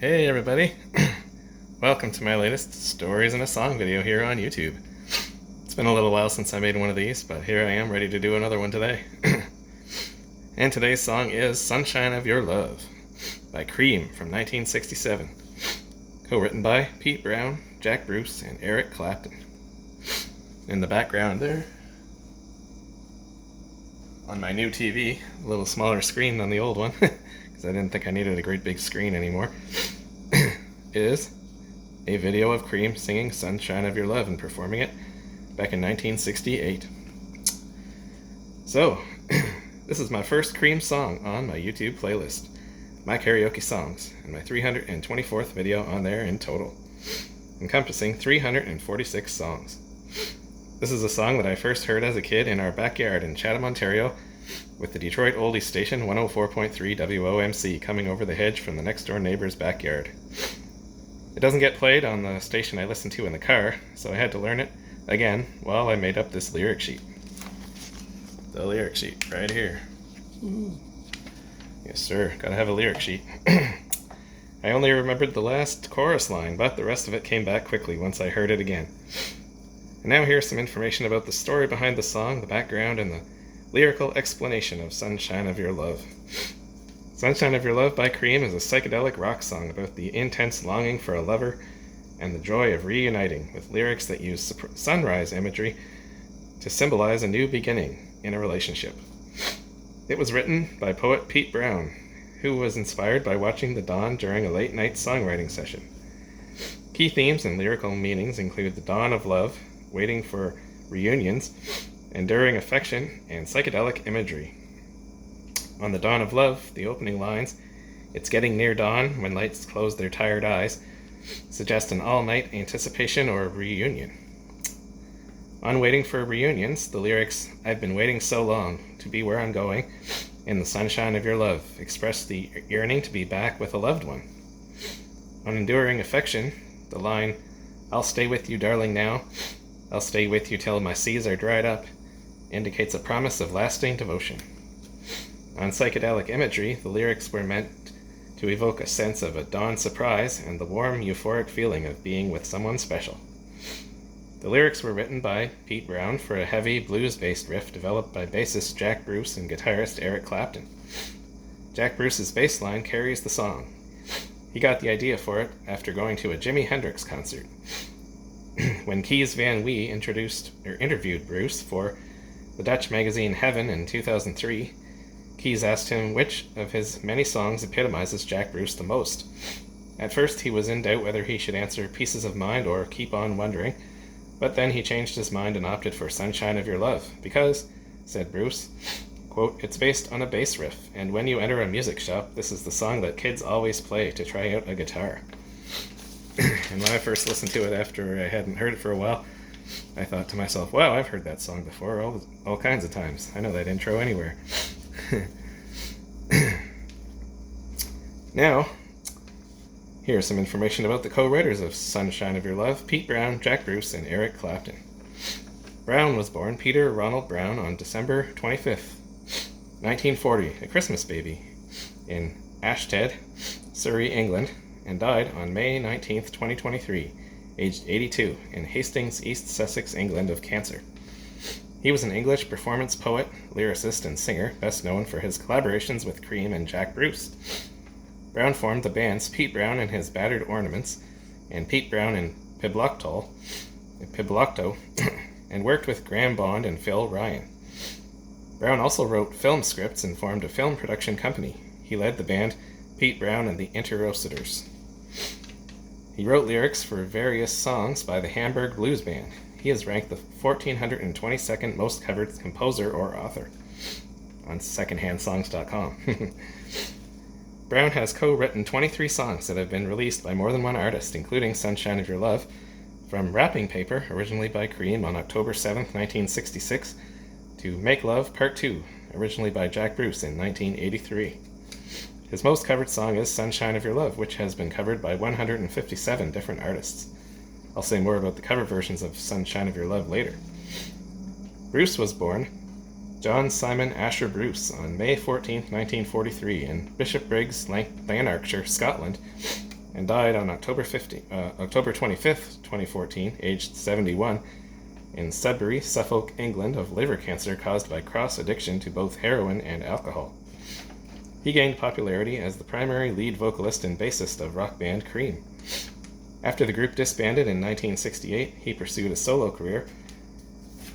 Hey everybody, welcome to my latest Stories in a Song video here on YouTube. It's been a little while since I made one of these, but here I am ready to do another one today. And today's song is Sunshine of Your Love by Cream from 1967. Co-written by Pete Brown, Jack Bruce, and Eric Clapton. In the background there, on my new TV, a little smaller screen than the old one, because I didn't think I needed a great big screen anymore, is a video of Cream singing Sunshine of Your Love and performing it back in 1968. So, this is my first Cream song on my YouTube playlist, My Karaoke Songs, and my 324th video on there in total, encompassing 346 songs. This is a song that I first heard as a kid in our backyard in Chatham, Ontario, with the Detroit oldies station 104.3 WOMC coming over the hedge from the next door neighbor's backyard. It doesn't get played on the station I listen to in the car, so I had to learn it again while I made up this lyric sheet. The lyric sheet right here. Yes sir, gotta have a lyric sheet. I only remembered the last chorus line, but the rest of it came back quickly once I heard it again. And now here's some information about the story behind the song, the background, and the lyrical explanation of Sunshine of Your Love. Sunshine of Your Love by Cream is a psychedelic rock song about the intense longing for a lover and the joy of reuniting, with lyrics that use sunrise imagery to symbolize a new beginning in a relationship. It was written by poet Pete Brown, who was inspired by watching the dawn during a late-night songwriting session. Key themes and lyrical meanings include the dawn of love, waiting for reunions, enduring affection, and psychedelic imagery. On the dawn of love, the opening lines, "It's getting near dawn when lights close their tired eyes," suggest an all-night anticipation or reunion. On waiting for reunions, the lyrics, "I've been waiting so long to be where I'm going, in the sunshine of your love," express the yearning to be back with a loved one. On enduring affection, the line, "I'll stay with you, darling, now. I'll stay with you till my seas are dried up," indicates a promise of lasting devotion. On psychedelic imagery, the lyrics were meant to evoke a sense of a dawn surprise and the warm, euphoric feeling of being with someone special. The lyrics were written by Pete Brown for a heavy blues-based riff developed by bassist Jack Bruce and guitarist Eric Clapton. Jack Bruce's bass line carries the song. He got the idea for it after going to a Jimi Hendrix concert. When Kees Van Wee interviewed Bruce for the Dutch magazine Heaven in 2003, Kees asked him which of his many songs epitomizes Jack Bruce the most. At first he was in doubt whether he should answer Pieces of Mind or Keep On Wondering, but then he changed his mind and opted for Sunshine of Your Love because, said Bruce, quote, "It's based on a bass riff, and when you enter a music shop, this is the song that kids always play to try out a guitar." And when I first listened to it after I hadn't heard it for a while, I thought to myself, wow, I've heard that song before all kinds of times. I know that intro anywhere. Now, here's some information about the co-writers of Sunshine of Your Love, Pete Brown, Jack Bruce, and Eric Clapton. Brown was born Peter Ronald Brown on December 25th, 1940, a Christmas baby, in Ashted, Surrey, England, and died on May 19th, 2023, aged 82, in Hastings, East Sussex, England, of cancer. He was an English performance poet, lyricist, and singer, best known for his collaborations with Cream and Jack Bruce. Brown formed the bands Pete Brown and his Battered Ornaments and Pete Brown and Piblocto, and worked with Graham Bond and Phil Ryan. Brown also wrote film scripts and formed a film production company. He led the band Pete Brown and the Interocitors. He wrote lyrics for various songs by the Hamburg Blues Band. He is ranked the 1422nd most covered composer or author on secondhandsongs.com. Brown has co-written 23 songs that have been released by more than one artist, including Sunshine of Your Love, from Wrapping Paper, originally by Cream on October 7th, 1966, to Make Love Part 2, originally by Jack Bruce in 1983. His most covered song is Sunshine of Your Love, which has been covered by 157 different artists. I'll say more about the cover versions of Sunshine of Your Love later. Bruce was born John Simon Asher Bruce on May 14, 1943, in Bishopbriggs, Lanarkshire, Scotland, and died on October 25th, 2014, aged 71, in Sudbury, Suffolk, England, of liver cancer caused by cross addiction to both heroin and alcohol. He gained popularity as the primary lead vocalist and bassist of rock band Cream. After the group disbanded in 1968, he pursued a solo career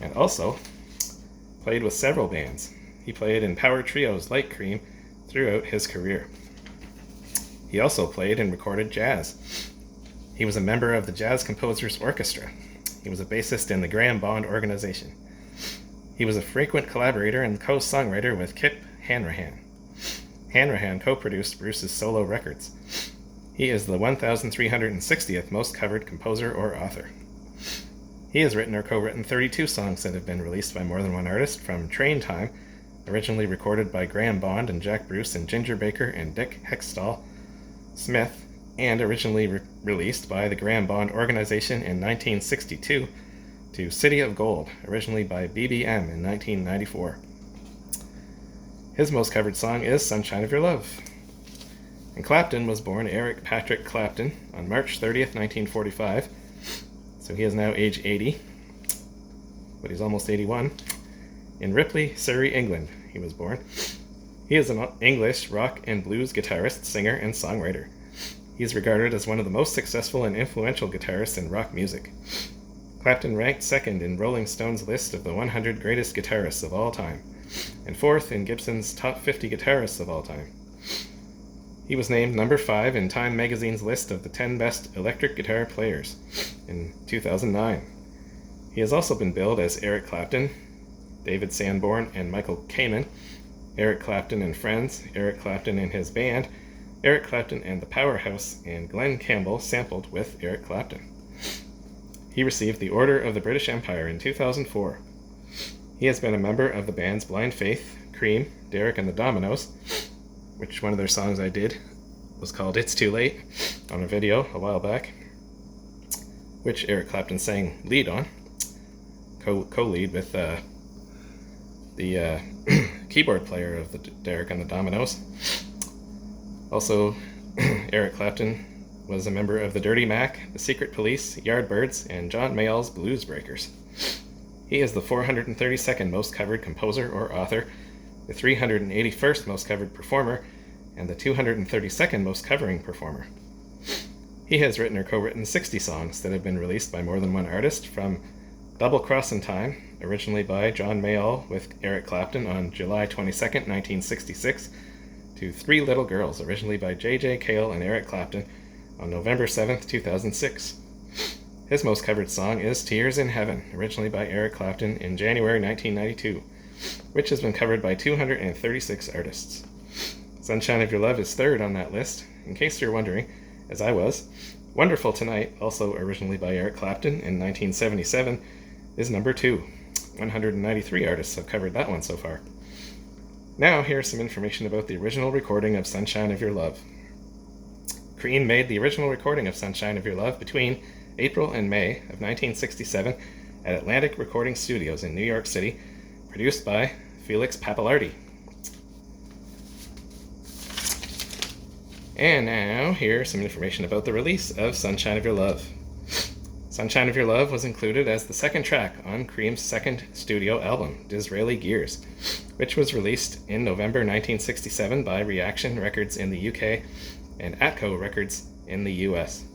and also played with several bands. He played in power trios like Cream throughout his career. He also played and recorded jazz. He was a member of the Jazz Composers Orchestra. He was a bassist in the Graham Bond Organization. He was a frequent collaborator and co-songwriter with Kip Hanrahan. Hanrahan co-produced Bruce's solo records. He is the 1,360th most covered composer or author. He has written or co-written 32 songs that have been released by more than one artist, from Train Time, originally recorded by Graham Bond and Jack Bruce and Ginger Baker and Dick Hextall Smith, and originally released by the Graham Bond Organization in 1962, to City of Gold, originally by BBM in 1994. His most covered song is Sunshine of Your Love. And Clapton was born Eric Patrick Clapton on March 30th, 1945, so he is now age 80, but he's almost 81, in Ripley, Surrey, England. He was born. He is an English rock and blues guitarist, singer, and songwriter. He is regarded as one of the most successful and influential guitarists in rock music. Clapton ranked second in Rolling Stone's list of the 100 greatest guitarists of all time, and fourth in Gibson's top 50 guitarists of all time. He was named number 5 in Time magazine's list of the 10 best electric guitar players in 2009. He has also been billed as Eric Clapton, David Sanborn and Michael Kamen, Eric Clapton and Friends, Eric Clapton and his band, Eric Clapton and the Powerhouse, and Glenn Campbell sampled with Eric Clapton. He received the Order of the British Empire in 2004. He has been a member of the bands Blind Faith, Cream, Derek and the Dominoes, which one of their songs I did was called It's Too Late on a video a while back, which Eric Clapton sang lead on, co-lead with the keyboard player of the Derek and the Dominoes. Also, Eric Clapton was a member of the Dirty Mac, the Secret Police, Yardbirds, and John Mayall's Blues Breakers. He is the 432nd most covered composer or author, the 381st most covered performer, and the 232nd most covering performer. He has written or co-written 60 songs that have been released by more than one artist, from Double Crossin' Time, originally by John Mayall with Eric Clapton on July 22nd, 1966, to Three Little Girls, originally by J.J. Cale and Eric Clapton on November 7th, 2006. His most covered song is Tears in Heaven, originally by Eric Clapton in January 1992, which has been covered by 236 artists. Sunshine of Your Love is third on that list, in case you're wondering, as I was. Wonderful Tonight, also originally by Eric Clapton in 1977, is number 2. 193 artists have covered that one so far. Now, here's some information about the original recording of Sunshine of Your Love. Cream made the original recording of Sunshine of Your Love between April and May of 1967 at Atlantic Recording Studios in New York City, produced by Felix Pappalardi. And now, here's some information about the release of Sunshine of Your Love. Sunshine of Your Love was included as the second track on Cream's second studio album, Disraeli Gears, which was released in November 1967 by Reaction Records in the UK and Atco Records in the US.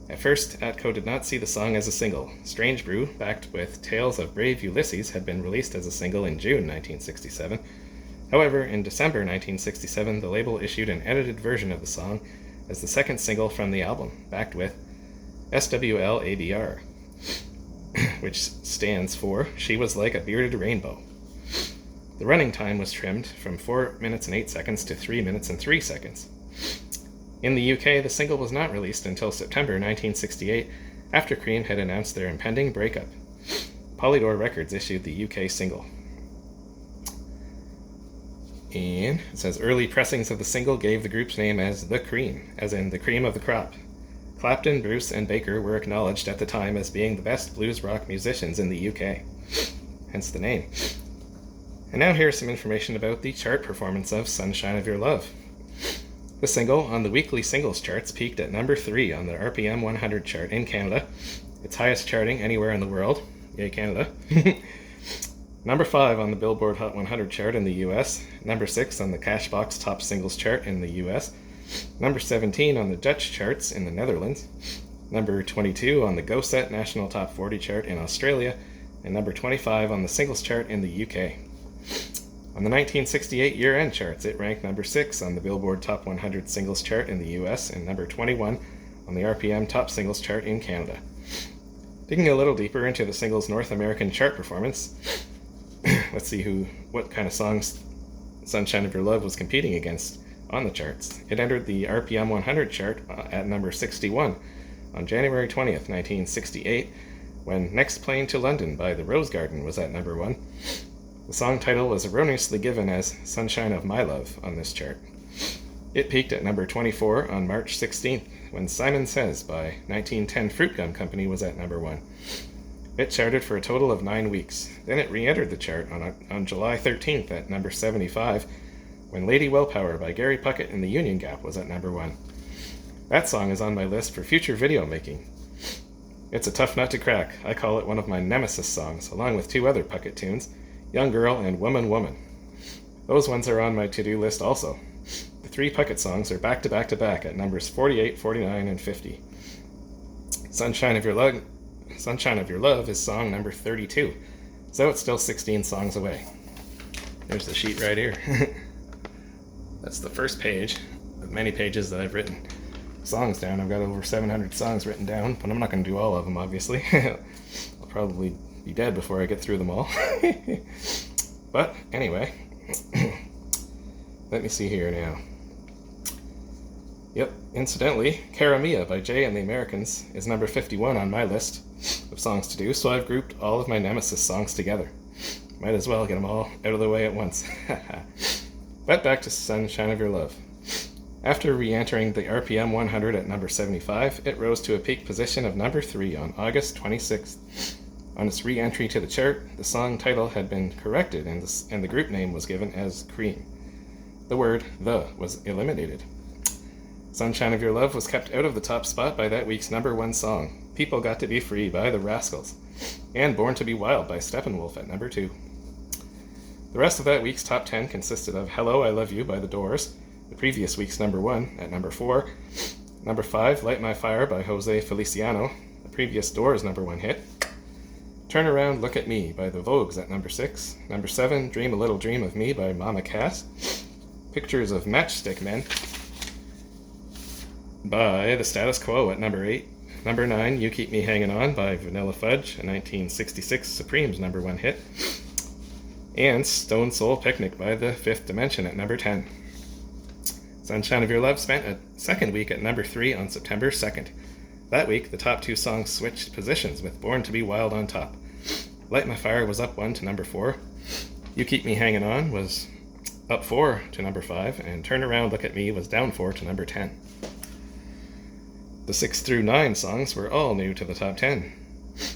At first, Atco did not see the song as a single. Strange Brew, backed with Tales of Brave Ulysses, had been released as a single in June 1967. However, in December 1967, the label issued an edited version of the song as the second single from the album, backed with SWLABR, which stands for She Was Like a Bearded Rainbow. The running time was trimmed from 4 minutes and 8 seconds to 3 minutes and 3 seconds. In the UK, the single was not released until September 1968, after Cream had announced their impending breakup. Polydor Records issued the UK single. And it says early pressings of the single gave the group's name as The Cream, as in the cream of the crop. Clapton, Bruce, and Baker were acknowledged at the time as being the best blues rock musicians in the UK, hence the name. And now here's some information about the chart performance of Sunshine of Your Love. The single on the weekly singles charts peaked at number 3 on the RPM 100 chart in Canada, its highest charting anywhere in the world. Yay, Canada. Number 5 on the Billboard Hot 100 chart in the US, number 6 on the Cashbox Top Singles chart in the US, number 17 on the Dutch charts in the Netherlands, number 22 on the Go Set National Top 40 chart in Australia, and number 25 on the singles chart in the UK. On the 1968 year-end charts, it ranked number 6 on the Billboard Top 100 Singles chart in the US and number 21 on the RPM Top Singles chart in Canada. Digging a little deeper into the singles North American chart performance, let's see what kind of songs Sunshine of Your Love was competing against on the charts. It entered the RPM 100 chart at number 61 on January 20th, 1968, when Next Plane to London by the Rose Garden was at number 1. The song title was erroneously given as Sunshine of My Love on this chart. It peaked at number 24 on March 16th, when Simon Says by 1910 Fruit Gum Company was at number 1. It charted for a total of 9 weeks. Then it re-entered the chart on July 13th at number 75, when Lady Willpower by Gary Puckett and the Union Gap was at number 1. That song is on my list for future video making. It's a tough nut to crack. I call it one of my nemesis songs, along with 2 other Puckett tunes, Young Girl and Woman Woman. Those ones are on my to-do list also. The 3 Puckett songs are back to back to back at numbers 48, 49, and 50. Sunshine of Your Love is song number 32, so it's still 16 songs away. There's the sheet right here. That's the first page of many pages that I've written songs down. I've got over 700 songs written down, but I'm not going to do all of them, obviously. I'll probably be dead before I get through them all. But anyway, let me see here now. Yep, incidentally, Cara Mia by Jay and the Americans is number 51 on my list of songs to do, so I've grouped all of my nemesis songs together. Might as well get them all out of the way at once. But back to Sunshine of Your Love. After re-entering the RPM 100 at number 75, it rose to a peak position of number 3 on August 26th. On its re-entry to the chart, the song title had been corrected and the group name was given as Cream. The word "the" was eliminated. Sunshine of Your Love was kept out of the top spot by that week's number 1 song, People Got to Be Free by the Rascals, and Born to Be Wild by Steppenwolf at number 2. The rest of that week's top 10 consisted of Hello, I Love You by The Doors, the previous week's number 1 at number 4, number 5, Light My Fire by Jose Feliciano, the previous Doors number 1 hit, Turn Around, Look at Me by The Vogues at number 6, number 7, Dream a Little Dream of Me by Mama Cass, Pictures of Matchstick Men by The Status Quo at number 8, number 9, You Keep Me Hanging On by Vanilla Fudge, a 1966 Supremes number 1 hit, and Stone Soul Picnic by The Fifth Dimension at number 10. Sunshine of Your Love spent a second week at number 3 on September 2nd. That week, the top 2 songs switched positions, with Born to Be Wild on top. Light My Fire was up 1 to number 4. You Keep Me Hanging On was up 4 to number 5, and Turn Around, Look at Me was down 4 to number 10. The 6 through 9 songs were all new to the top 10.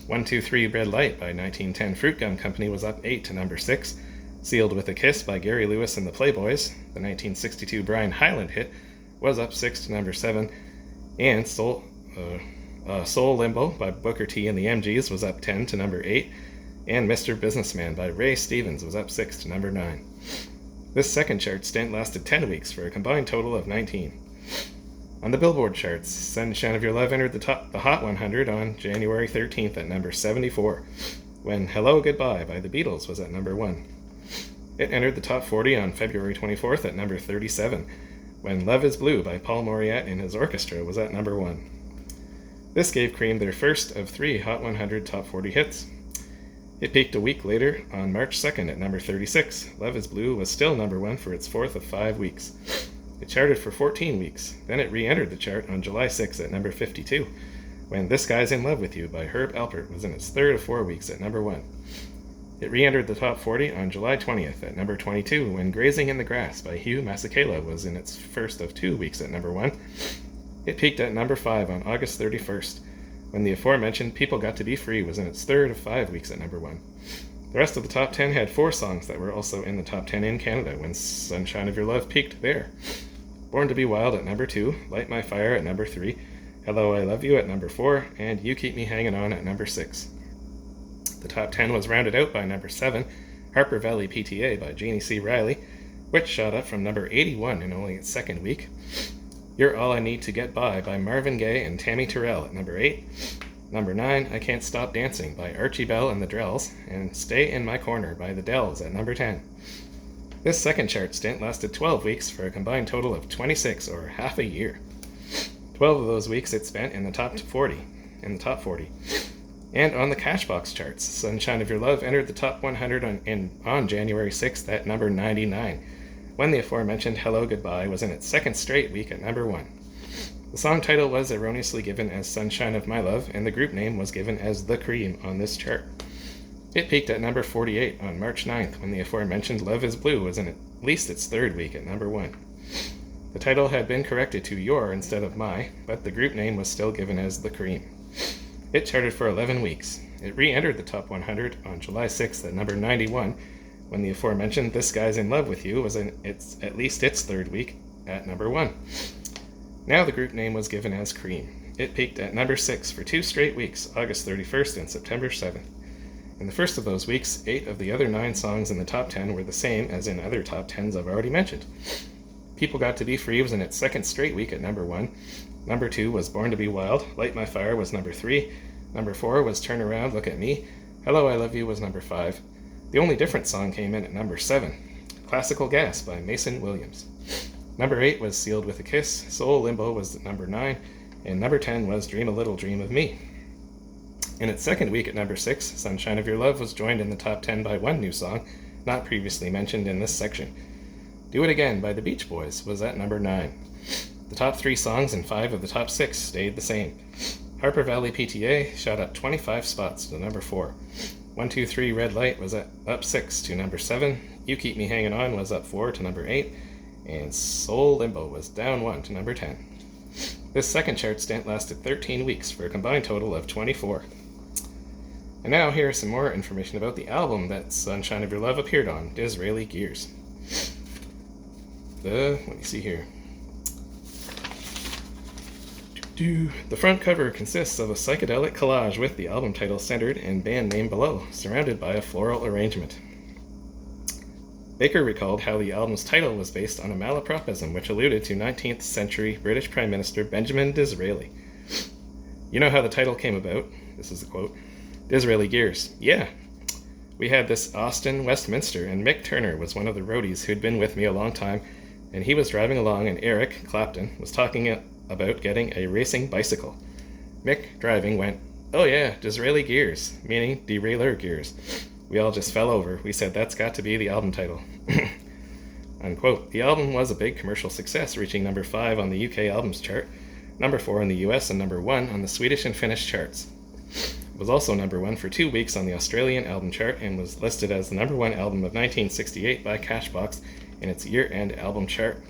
1, 2, 3 Red Light by 1910 Fruit Gum Company was up 8 to number 6. Sealed with a Kiss by Gary Lewis and the Playboys, the 1962 Brian Hyland hit, was up 6 to number 7. And Soul Limbo by Booker T and the MGs was up 10 to number 8. And Mr. Businessman by Ray Stevens was up 6 to number 9. This second chart stint lasted 10 weeks for a combined total of 19. On the Billboard charts, Sunshine of Your Love entered the Hot 100 on January 13th at number 74, when Hello Goodbye by the Beatles was at number 1. It entered the top 40 on February 24th at number 37, when Love is Blue by Paul Moriarty and his orchestra was at number 1. This gave Cream their first of 3 Hot 100 Top 40 hits. It peaked a week later on March 2nd at number 36. Love is Blue was still number 1 for its 4th of 5 weeks. It charted for 14 weeks. Then it re-entered the chart on July 6th at number 52, when This Guy's in Love with You by Herb Alpert was in its 3rd of 4 weeks at number 1. It re-entered the top 40 on July 20th at number 22, when Grazing in the Grass by Hugh Masekela was in its 1st of 2 weeks at number 1. It peaked at number 5 on August 31st, when the aforementioned People Got to Be Free was in its 3rd of 5 weeks at number 1. The rest of the top 10 had 4 songs that were also in the top 10 in Canada when Sunshine of Your Love peaked there. Born to Be Wild at number 2, Light My Fire at number 3, Hello I Love You at number 4, and You Keep Me Hanging On at number 6. The top 10 was rounded out by number 7, Harper Valley PTA by Jeannie C. Riley, which shot up from number 81 in only its second week. You're All I Need to Get By Marvin Gaye and Tammy Terrell at number 8. Number 9, I Can't Stop Dancing by Archie Bell and the Drells, and Stay in My Corner by the Dells at number 10. This second chart stint lasted 12 weeks for a combined total of 26, or half a year. 12 of those weeks it spent in the top 40. And on the Cashbox charts, Sunshine of Your Love entered the top 100 on January 6th at number 99, when the aforementioned Hello Goodbye was in its second straight week at number 1. The song title was erroneously given as Sunshine of My Love, and the group name was given as The Cream on this chart. It peaked at number 48 on March 9th, when the aforementioned Love is Blue was in at least its third week at number 1. The title had been corrected to Your instead of My, but the group name was still given as The Cream. It charted for 11 weeks. It re-entered the top 100 on July 6th at number 91, when the aforementioned This Guy's in Love with You was in at least its third week at number 1. Now the group name was given as Cream. It peaked at number 6 for 2 straight weeks, August 31st and September 7th. In the first of those weeks, 8 of the other 9 songs in the top 10 were the same as in other top 10s I've already mentioned. People Got to Be Free was in its second straight week at number 1. Number 2 was Born to Be Wild. Light My Fire was number 3. Number 4 was Turn Around, Look at Me. Hello I Love You was number 5. The only different song came in at number 7, Classical Gas by Mason Williams. Number 8 was Sealed with a Kiss. Soul Limbo was number 9. And number 10 was Dream a Little Dream of Me. In its second week at number 6, Sunshine of Your Love was joined in the top 10 by one new song, not previously mentioned in this section. Do It Again by the Beach Boys was at number 9. The top 3 songs and 5 of the top 6 stayed the same. Harper Valley PTA shot up 25 spots to number 4. 123 Red Light was up 6 to number 7. You Keep Me Hanging On was up 4 to number 8. And Soul Limbo was down 1 to number 10. This second chart stint lasted 13 weeks for a combined total of 24. And now here is some more information about the album that Sunshine of Your Love appeared on, Disraeli Gears. Let me see here. The front cover consists of a psychedelic collage with the album title centered and band name below, surrounded by a floral arrangement. Baker recalled how the album's title was based on a malapropism which alluded to 19th century British Prime Minister Benjamin Disraeli. You know how the title came about? This is the quote. Disraeli Gears. Yeah. We had this Austin, Westminster, and Mick Turner was one of the roadies who'd been with me a long time, and he was driving along and Eric Clapton was talking about getting a racing bicycle. Mick, driving, went, "Oh yeah, Disraeli Gears," meaning derailleur gears. We all just fell over. We said that's got to be the album title. Unquote. The album was a big commercial success, reaching number 5 on the UK albums chart, number 4 in the US, and number 1 on the Swedish and Finnish charts. It was also number 1 for 2 weeks on the Australian album chart and was listed as the number 1 album of 1968 by Cashbox in its year-end album chart.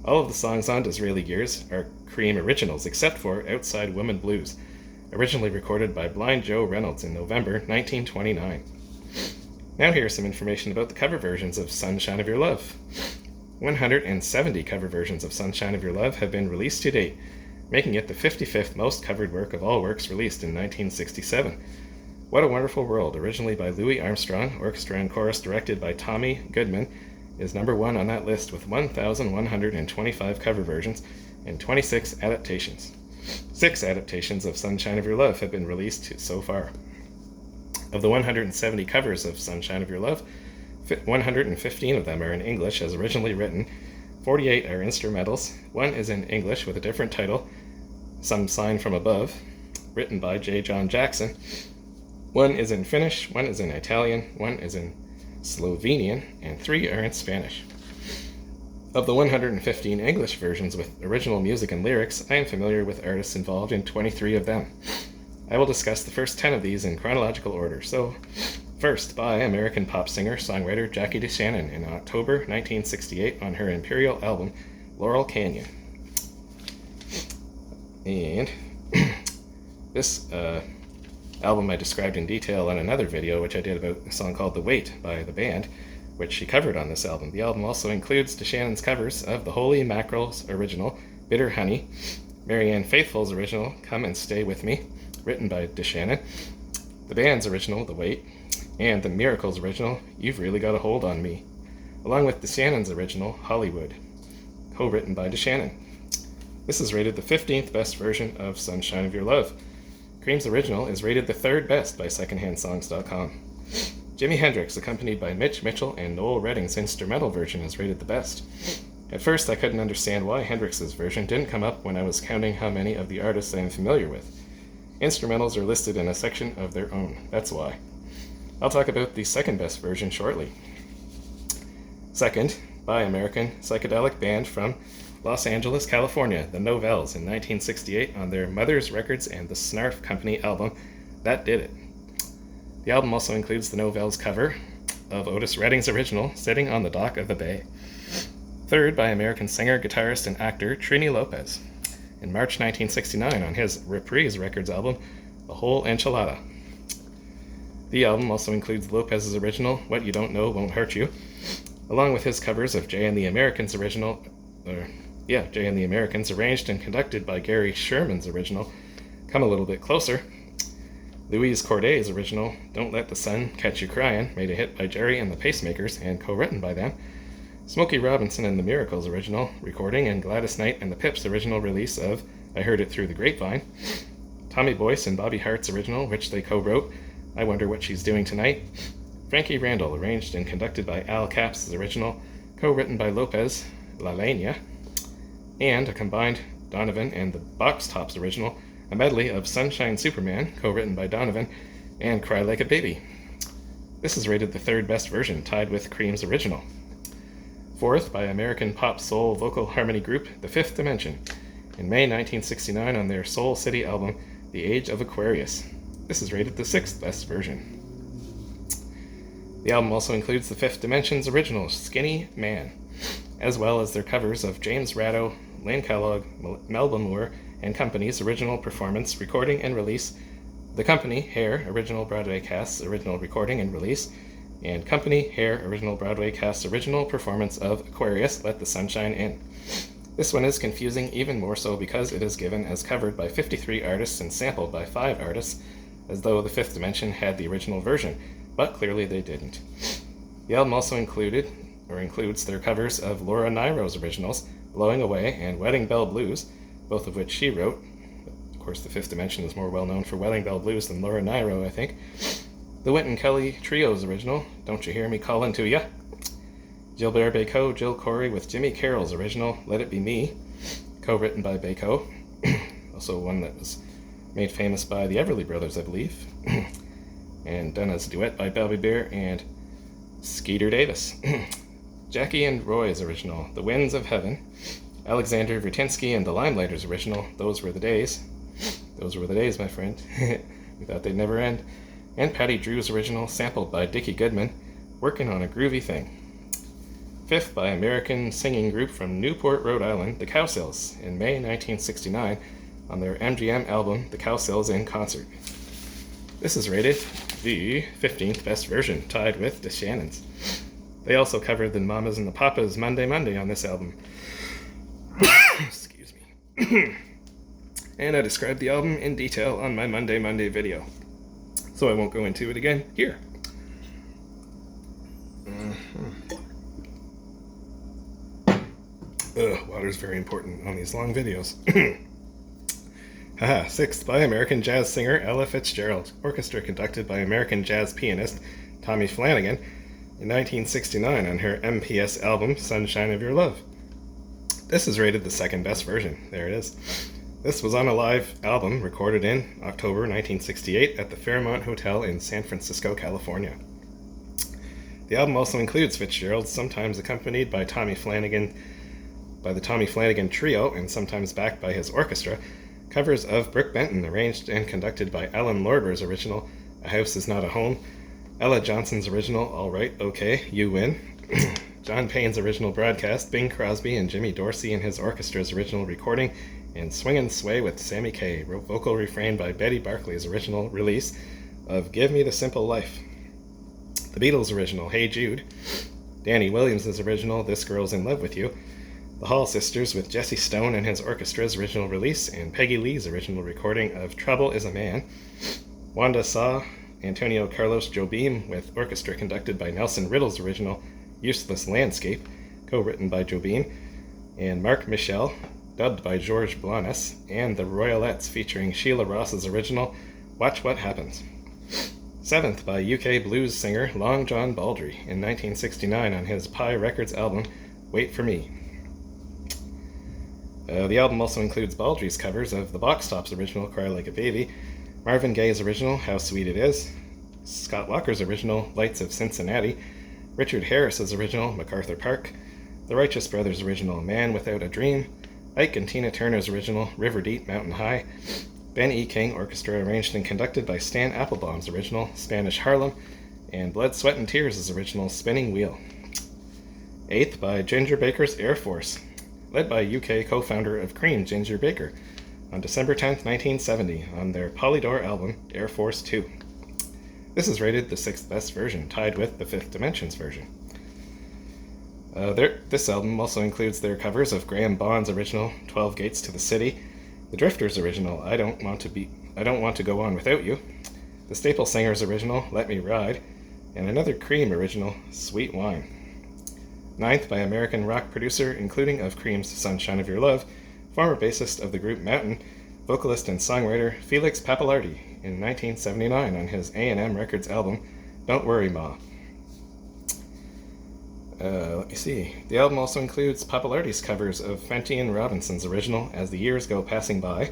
All of the songs on Disraeli Gears are Cream originals, except for Outside Woman Blues, originally recorded by Blind Joe Reynolds in November 1929. Now here's some information about the cover versions of Sunshine of Your Love. 170 cover versions of Sunshine of Your Love have been released to date, making it the 55th most covered work of all works released in 1967. What a Wonderful World, originally by Louis Armstrong, orchestra and chorus directed by Tommy Goodman, is number 1 on that list with 1,125 cover versions and 26 adaptations. 6 adaptations of Sunshine of Your Love have been released so far. Of the 170 covers of Sunshine of Your Love, 115 of them are in English as originally written, 48 are instrumentals, 1 is in English with a different title, Some Sign from Above, written by J. John Jackson, 1 is in Finnish, 1 is in Italian, 1 is in Slovenian, and 3 are in Spanish. Of the 115 English versions with original music and lyrics, I am familiar with artists involved in 23 of them. I will discuss the first 10 of these in chronological order. So, first, by American pop singer-songwriter Jackie DeShannon in October 1968 on her Imperial album, Laurel Canyon. And this album I described in detail in another video, which I did about a song called The Wait by the band. which she covered on this album. The album also includes DeShannon's covers of the Holy Mackerel's original, Bitter Honey, Marianne Faithfull's original, Come and Stay With Me, written by DeShannon, the band's original, The Wait, and the Miracles original, You've Really Got a Hold on Me, along with DeShannon's original, Hollywood, co-written by DeShannon. This is rated the 15th best version of Sunshine of Your Love. Cream's original is rated the 3rd best by secondhandsongs.com. Jimi Hendrix, accompanied by Mitch Mitchell and Noel Redding's instrumental version, is rated the best. At first, I couldn't understand why Hendrix's version didn't come up when I was counting how many of the artists I am familiar with. Instrumentals are listed in a section of their own, that's why. I'll talk about the 2nd best version shortly. Second, by American psychedelic band from Los Angeles, California, the Novels, in 1968 on their Mother's Records and the Snarf Company album, That Did It. The album also includes the Novels cover of Otis Redding's original, Sitting on the Dock of the Bay. Third, by American singer, guitarist, and actor Trini Lopez, in March 1969 on his Reprise Records album, The Whole Enchilada. The album also includes Lopez's original, What You Don't Know Won't Hurt You, along with his covers of Jay and the Americans Jay and the Americans, arranged and conducted by Gary Sherman's original, Come a Little Bit Closer, Louise Corday's original, Don't Let the Sun Catch You Crying, made a hit by Jerry and the Pacemakers and co-written by them, Smokey Robinson and the Miracles original recording, and Gladys Knight and the Pips original release of I Heard It Through the Grapevine, Tommy Boyce and Bobby Hart's original, which they co-wrote, I Wonder What She's Doing Tonight, Frankie Randall, arranged and conducted by Al Capps' original, co-written by Lopez, La Leña, and a combined Donovan and the Box Tops original, a medley of Sunshine Superman, co-written by Donovan, and Cry Like a Baby. This is rated the 3rd best version, tied with Cream's original. Fourth, by American pop soul vocal harmony group The Fifth Dimension, in May 1969 on their Soul City album, The Age of Aquarius. This is rated the 6th best version. The album also includes the Fifth Dimension's original, Skinny Man, as well as their covers of James Ratto, Lane Kellogg, Melba Moore, and Company's original performance, recording, and release, The Company, Hair, original Broadway cast's original recording and release, and Company, Hair, original Broadway cast's original performance of Aquarius, Let the Sunshine In. This one is confusing even more so because it is given as covered by 53 artists and sampled by 5 artists, as though the Fifth Dimension had the original version, but clearly they didn't. The album also includes their covers of Laura Nyro's originals, Blowing Away and Wedding Bell Blues, both of which she wrote. Of course, the Fifth Dimension is more well known for Wedding Bell Blues than Laura Nyro, I think. The Wynton Kelly Trio's original, Don't You Hear Me Callin' to Ya. Gilbert Bécaud, Jill Corey with Jimmy Carroll's original, Let It Be Me, co-written by Bécaud, also one that was made famous by the Everly Brothers, I believe, and done as a duet by Bobby Bear and Skeeter Davis. Jackie and Roy's original, The Winds of Heaven, Alexander Vertinsky and the Limelighters original, Those Were the Days. Those were the days, my friend. We thought they'd never end. And Patty Drew's original, sampled by Dickie Goodman, Working on a Groovy Thing. Fifth, by American singing group from Newport, Rhode Island, the Cowsills, in May 1969, on their MGM album, The Cowsills in Concert. This is rated the 15th best version, tied with DeShannon's. They also covered the Mamas and the Papas Monday Monday on this album. Excuse me. And I described the album in detail on my Monday Monday video, so I won't go into it again here. Water's very important on these long videos. Sixth, by American jazz singer Ella Fitzgerald, orchestra conducted by American jazz pianist Tommy Flanagan in 1969 on her MPS album Sunshine of Your Love. This is rated the 2nd best version. There it is. This was on a live album recorded in October 1968 at the Fairmont Hotel in San Francisco, California. The album also includes Fitzgerald, sometimes accompanied by the Tommy Flanagan Trio, and sometimes backed by his orchestra, covers of Brooke Benton, arranged and conducted by Alan Lorber's original, A House Is Not a Home, Ella Johnson's original, All Right, Okay, You Win, John Payne's original broadcast, Bing Crosby and Jimmy Dorsey and his orchestra's original recording, and Swing and Sway with Sammy Kaye, vocal refrain by Betty Barclay's original release of Give Me the Simple Life. The Beatles' original, Hey Jude, Danny Williams' original This Girl's in Love with You, the Hall Sisters with Jesse Stone and his orchestra's original release, and Peggy Lee's original recording of Trouble is a Man, Wanda Saw, Antonio Carlos Jobim with orchestra conducted by Nelson Riddle's original Useless Landscape, co-written by Jobim, and Mark Michel, dubbed by George Blanes, and the Royalettes featuring Sheila Ross's original Watch What Happens. Seventh by UK blues singer Long John Baldry in 1969 on his Pie Records album Wait For Me. The album also includes Baldry's covers of the Box Tops' original Cry Like a Baby, Marvin Gaye's original How Sweet It Is, Scott Walker's original Lights of Cincinnati, Richard Harris's original MacArthur Park, the Righteous Brothers' original Man Without a Dream, Ike and Tina Turner's original River Deep Mountain High, Ben E. King Orchestra arranged and conducted by Stan Applebaum's original Spanish Harlem, and Blood, Sweat and Tears' original Spinning Wheel. Eighth by Ginger Baker's Air Force, led by UK co-founder of Cream, Ginger Baker, on December 10, 1970, on their Polydor album Air Force 2. This is rated the 6th best version, tied with the Fifth Dimensions version. This album also includes their covers of Graham Bond's original 12 Gates to the City, the Drifters' original I Don't Want to Go On Without You, the Staple Singers' original Let Me Ride, and another Cream original Sweet Wine. Ninth by American rock producer, including of Cream's Sunshine of Your Love, former bassist of the group Mountain, vocalist and songwriter Felix Pappalardi in 1979 on his A&M Records album Don't Worry Ma. Let me see. The album also includes Pappalardi's covers of Fenty and Robinson's original As the Years Go Passing By,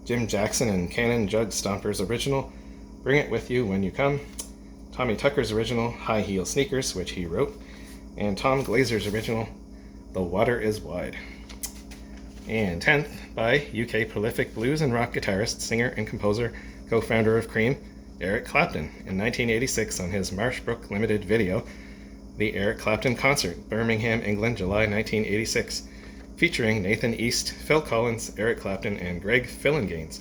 Jim Jackson and Cannon Jug Stomper's original Bring It With You When You Come, Tommy Tucker's original High Heel Sneakers, which he wrote, and Tom Glazer's original The Water Is Wide. And 10th by UK prolific blues and rock guitarist, singer and composer, co-founder of Cream, Eric Clapton in 1986 on his Marshbrook Limited video, The Eric Clapton Concert, Birmingham, England, July 1986, featuring Nathan East, Phil Collins, Eric Clapton, and Greg Phillinganes.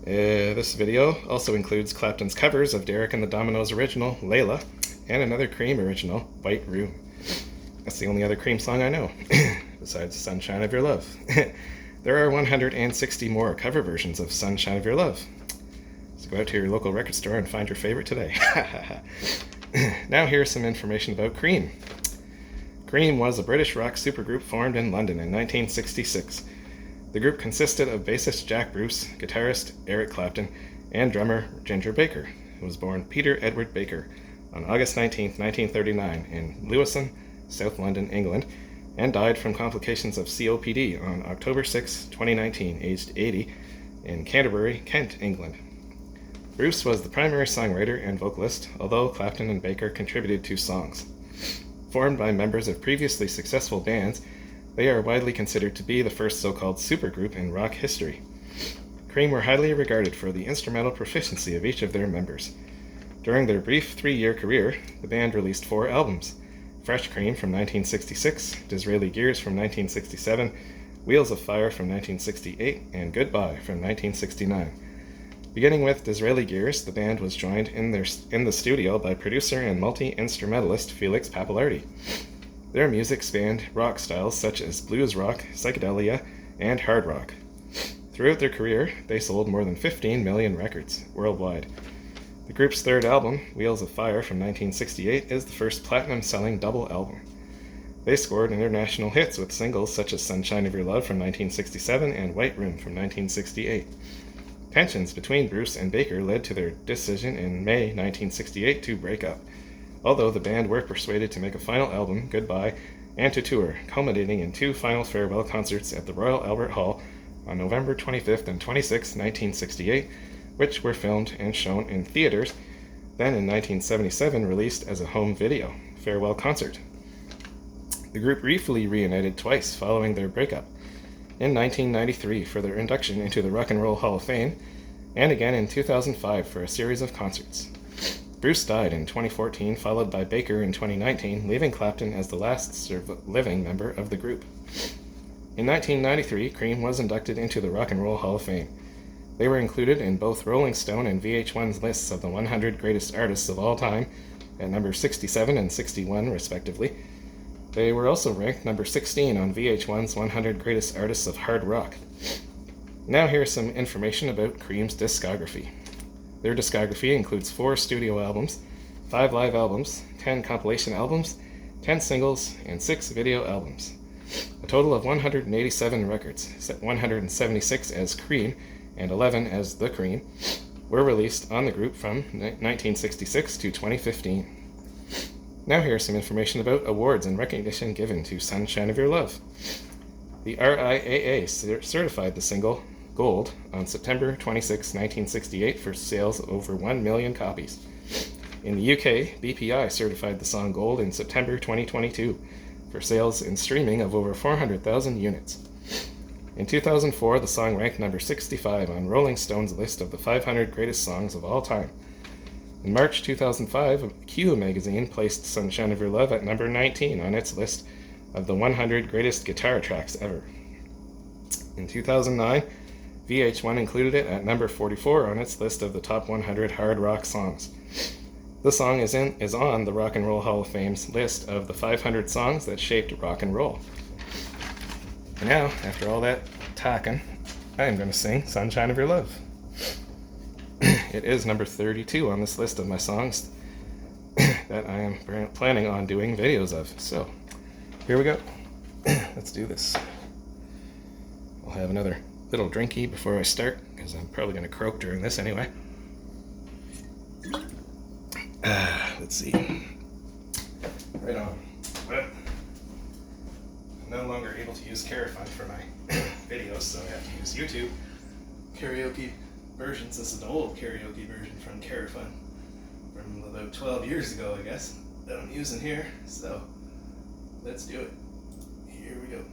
This video also includes Clapton's covers of Derek and the Dominoes' original, Layla, and another Cream original, White Room. That's the only other Cream song I know, besides Sunshine of Your Love. There are 160 more cover versions of Sunshine of Your Love. So go out to your local record store and find your favorite today. Now here's some information about Cream. Cream was a British rock supergroup formed in London in 1966. The group consisted of bassist Jack Bruce, guitarist Eric Clapton, and drummer Ginger Baker, who was born Peter Edward Baker on August 19, 1939 in Lewisham, South London, England, and died from complications of COPD on October 6, 2019, aged 80, in Canterbury, Kent, England. Bruce was the primary songwriter and vocalist, although Clapton and Baker contributed 2 songs. Formed by members of previously successful bands, they are widely considered to be the first so-called supergroup in rock history. Cream were highly regarded for the instrumental proficiency of each of their members. During their brief 3-year career, the band released 4 albums: Fresh Cream from 1966, Disraeli Gears from 1967, Wheels of Fire from 1968, and Goodbye from 1969. Beginning with Disraeli Gears, the band was joined in the studio by producer and multi-instrumentalist Felix Pappalardi. Their music spanned rock styles such as blues rock, psychedelia, and hard rock. Throughout their career, they sold more than 15 million records worldwide. The group's third album, Wheels of Fire from 1968, is the first platinum-selling double album. They scored international hits with singles such as Sunshine of Your Love from 1967 and White Room from 1968. Tensions between Bruce and Baker led to their decision in May 1968 to break up, although the band were persuaded to make a final album, Goodbye, and to tour, culminating in 2 final farewell concerts at the Royal Albert Hall on November 25th and 26th, 1968, which were filmed and shown in theaters, then in 1977 released as a home video, Farewell Concert. The group briefly reunited twice following their breakup, in 1993 for their induction into the Rock and Roll Hall of Fame, and again in 2005 for a series of concerts. Bruce died in 2014, followed by Baker in 2019, leaving Clapton as the last living member of the group. In 1993, Cream was inducted into the Rock and Roll Hall of Fame. They were included in both Rolling Stone and VH1's lists of the 100 greatest artists of all time, at number 67 and 61, respectively. They were also ranked number 16 on VH1's 100 Greatest Artists of Hard Rock. Now here's some information about Cream's discography. Their discography includes 4 studio albums, 5 live albums, 10 compilation albums, 10 singles, and 6 video albums. A total of 187 records, 176 as Cream and 11 as The Cream, were released on the group from 1966 to 2015. Now here's some information about awards and recognition given to Sunshine of Your Love. The RIAA certified the single Gold on September 26, 1968 for sales over 1 million copies. In the UK, BPI certified the song Gold in September 2022 for sales and streaming of over 400,000 units. In 2004, the song ranked number 65 on Rolling Stone's list of the 500 greatest songs of all time. In March 2005, Q magazine placed Sunshine of Your Love at number 19 on its list of the 100 greatest guitar tracks ever. In 2009, VH1 included it at number 44 on its list of the top 100 hard rock songs. The song is on the Rock and Roll Hall of Fame's list of the 500 songs that shaped rock and roll. And now, after all that talking, I am going to sing Sunshine of Your Love. It is number 32 on this list of my songs that I am planning on doing videos of. So, here we go. Let's do this. I'll have another little drinky before I start, because I'm probably going to croak during this anyway. Let's see. Right on. Well, I'm no longer able to use Carafun for my videos, so I have to use YouTube karaoke versions. This is an old karaoke version from Carafun from about 12 years ago, I guess, that I'm using here. So let's do it. Here we go.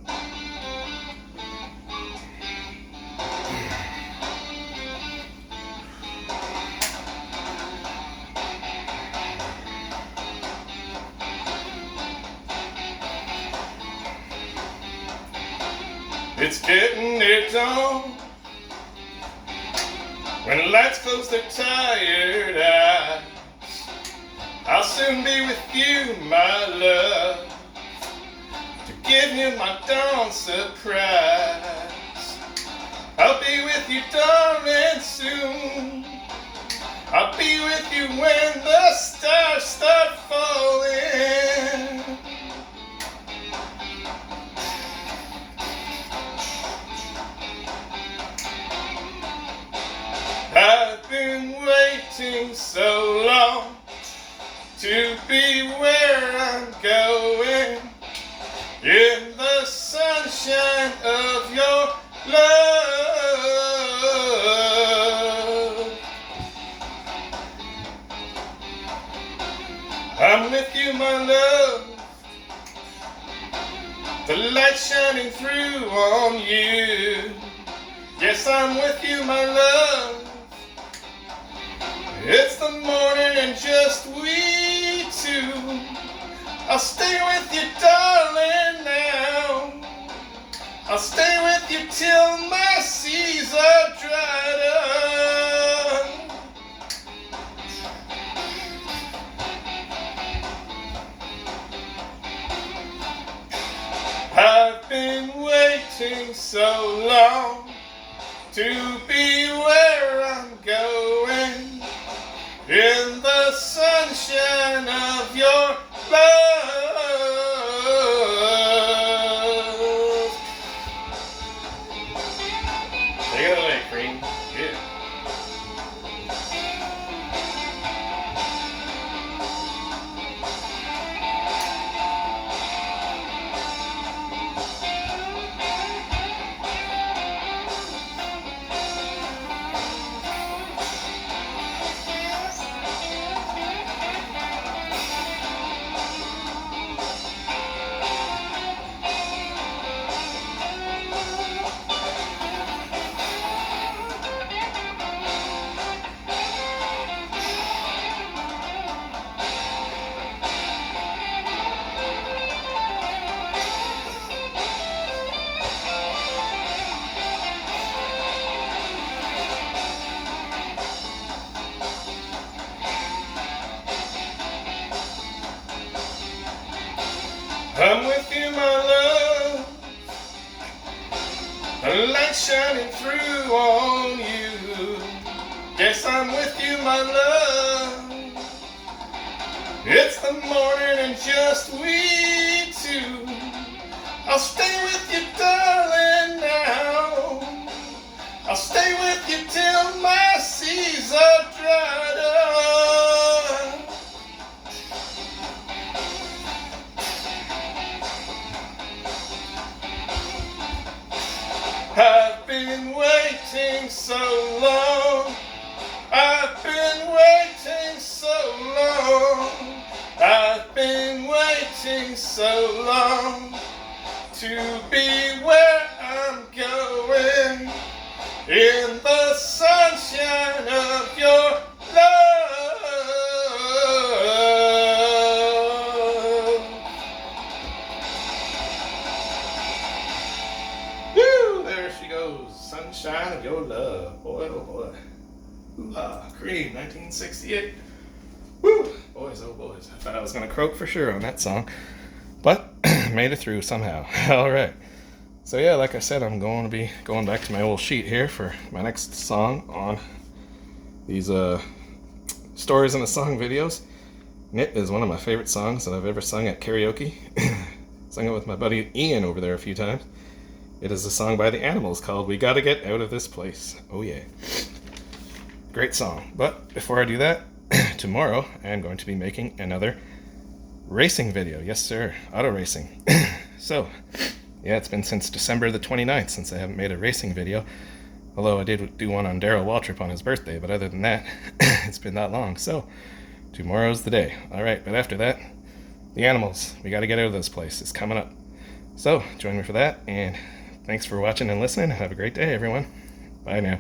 It's getting near dawn, when the lights close their tired eyes. I'll soon be with you, my love, to give you my dawn surprise. I'll be with you, darling, soon. I'll be with you when the stars start falling. I've been waiting so long to be where I'm going, in the sunshine of your love. I'm with you, my love, the light shining through on you. Yes, I'm with you, my love. It's the morning and just we two. I'll stay with you, darling, now. I'll stay with you till my seas are dried up. I've been waiting so long to be where I'm going, in the sunshine of your love. Take it away, Cream. Yeah. shining through on you. Yes, I'm with you, my love. It's the morning and just we two. I'll stay with you, darling, now. I'll stay with you till my seas are dried up. I've been waiting so long. I've been waiting so long. I've been waiting so long to be where I'm going, in the sunshine of your love. Woo! There she goes. Sunshine of your love. Boy, oh boy. Ooh-ha. Creed, 1968. Woo! Boys, oh boys. I thought I was going to croak for sure on that song. But made it through somehow. All right. So yeah, like I said, I'm going to be going back to my old sheet here for my next song on these stories in a song videos. It is one of my favorite songs that I've ever sung at karaoke. Sung it with my buddy Ian over there a few times. It is a song by the Animals called "We Gotta Get Out of This Place." Oh yeah. Great song. But before I do that, tomorrow I'm going to be making another racing video. Yes sir, auto racing. So yeah, it's been since December the 29th since I haven't made a racing video. Although I did do one on Daryl Waltrip on his birthday, but other than that, it's been that long. So, tomorrow's the day. Alright, but after that, the Animals. We gotta get out of this place. It's coming up. So, join me for that, and thanks for watching and listening. Have a great day, everyone. Bye now.